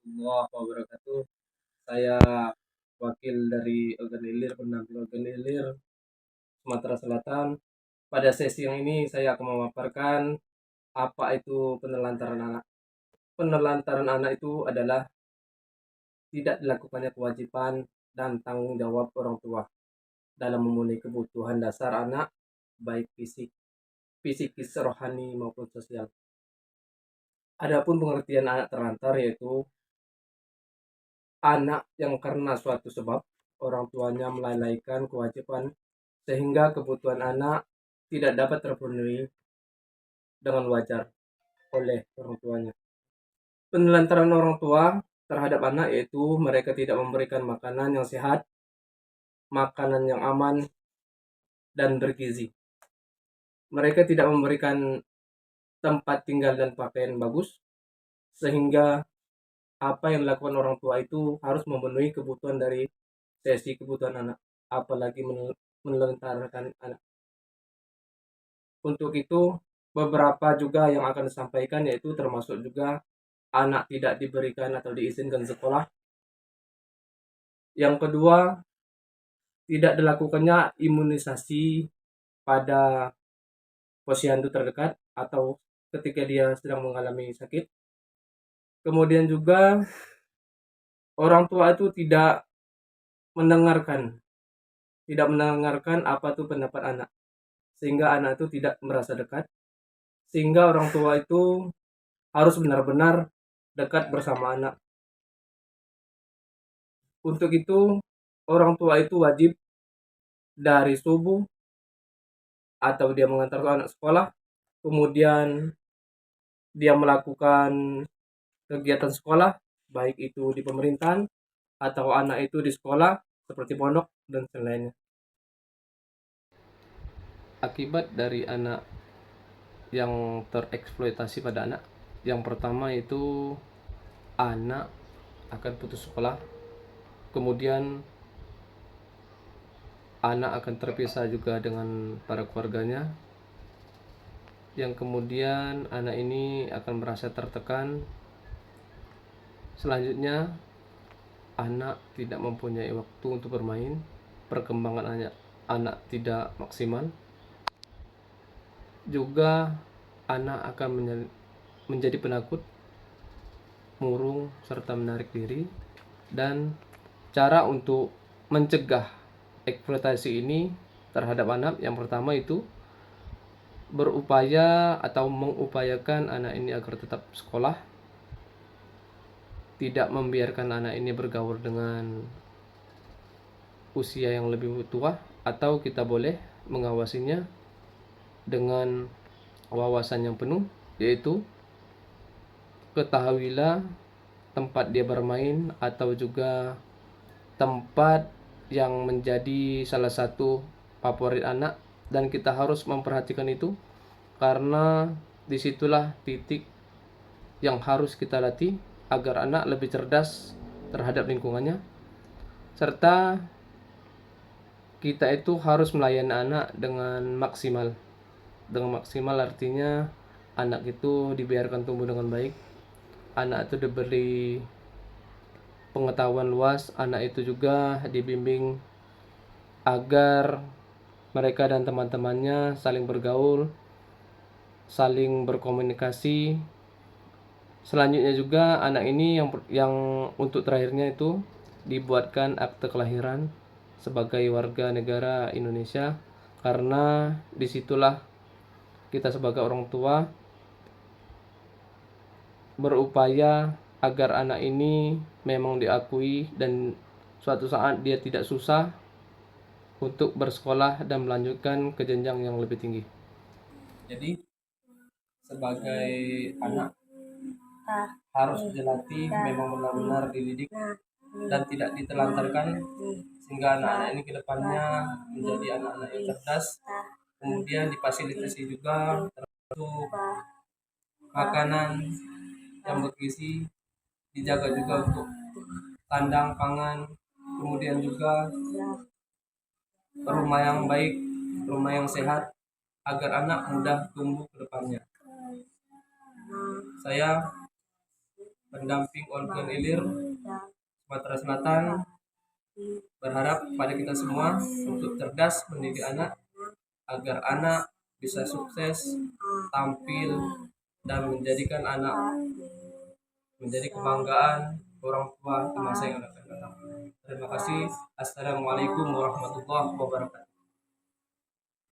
warahmatullahi wabarakatuh. Saya wakil dari Organilir, pendamping Organilir Sumatera Selatan. Pada sesi yang ini saya akan memaparkan apa itu penelantaran anak. Penelantaran anak itu adalah tidak dilakukannya kewajiban dan tanggung jawab orang tua dalam memenuhi kebutuhan dasar anak, baik fisikis, rohani maupun sosial. Adapun pengertian anak terlantar yaitu anak yang karena suatu sebab orang tuanya melalaikan kewajiban sehingga kebutuhan anak tidak dapat terpenuhi dengan wajar oleh orang tuanya. Penelantaran orang tua terhadap anak yaitu mereka tidak memberikan makanan yang sehat, makanan yang aman dan bergizi. Mereka tidak memberikan tempat tinggal dan pakaian bagus sehingga apa yang dilakukan orang tua itu harus memenuhi kebutuhan dari sesi kebutuhan anak, apalagi menelantarkan anak. Untuk itu beberapa juga yang akan disampaikan yaitu termasuk juga anak tidak diberikan atau diizinkan sekolah. Yang kedua, tidak dilakukannya imunisasi pada posyandu terdekat atau ketika dia sedang mengalami sakit. Kemudian juga orang tua itu mendengarkan tidak mendengarkan apa itu pendapat anak, sehingga anak itu tidak merasa dekat, sehingga orang tua itu harus benar-benar dekat bersama anak. Untuk itu orang tua itu wajib dari subuh atau dia mengantar anak sekolah, kemudian dia melakukan kegiatan sekolah, baik itu di pemerintahan atau anak itu di sekolah seperti pondok dan lainnya. Akibat dari anak yang tereksploitasi pada anak, yang pertama itu anak akan putus sekolah, kemudian anak akan terpisah juga dengan para keluarganya, yang kemudian anak ini akan merasa tertekan. Selanjutnya anak tidak mempunyai waktu untuk bermain, perkembangan anak tidak maksimal. Juga anak akan menjadi penakut, murung, serta menarik diri. Dan cara untuk mencegah eksploitasi ini terhadap anak, yang pertama itu berupaya atau mengupayakan anak ini agar tetap sekolah, tidak membiarkan anak ini bergaul dengan usia yang lebih tua, atau kita boleh mengawasinya dengan wawasan yang penuh, yaitu ketahuilah tempat dia bermain atau juga tempat yang menjadi salah satu favorit anak, dan kita harus memperhatikan itu karena disitulah titik yang harus kita latih agar anak lebih cerdas terhadap lingkungannya, serta kita itu harus melayani anak dengan maksimal. Dengan maksimal artinya anak itu dibiarkan tumbuh dengan baik, anak itu diberi pengetahuan luas, anak itu juga dibimbing agar mereka dan teman-temannya saling bergaul, saling berkomunikasi. Selanjutnya juga anak ini yang untuk terakhirnya itu dibuatkan akte kelahiran sebagai warga negara Indonesia, karena disitulah kita sebagai orang tua berupaya agar anak ini memang diakui dan suatu saat dia tidak susah untuk bersekolah dan melanjutkan ke jenjang yang lebih tinggi. Jadi sebagai anak harus dilatih, memang benar-benar dididik dan tidak ditelantarkan, sehingga anak-anak ini kedepannya menjadi anak-anak yang cerdas. Kemudian difasilitasi juga untuk makanan yang bergizi, dijaga juga untuk kandang pangan, kemudian juga rumah yang baik, rumah yang sehat, agar anak mudah tumbuh ke depannya. Saya pendamping Organ Ilir Sumatera Selatan, berharap pada kita semua untuk cerdas mendidik anak agar anak bisa sukses, tampil, dan menjadikan anak menjadi kebanggaan orang tua di masa yang akan datang. Terima kasih. Assalamualaikum warahmatullahi wabarakatuh.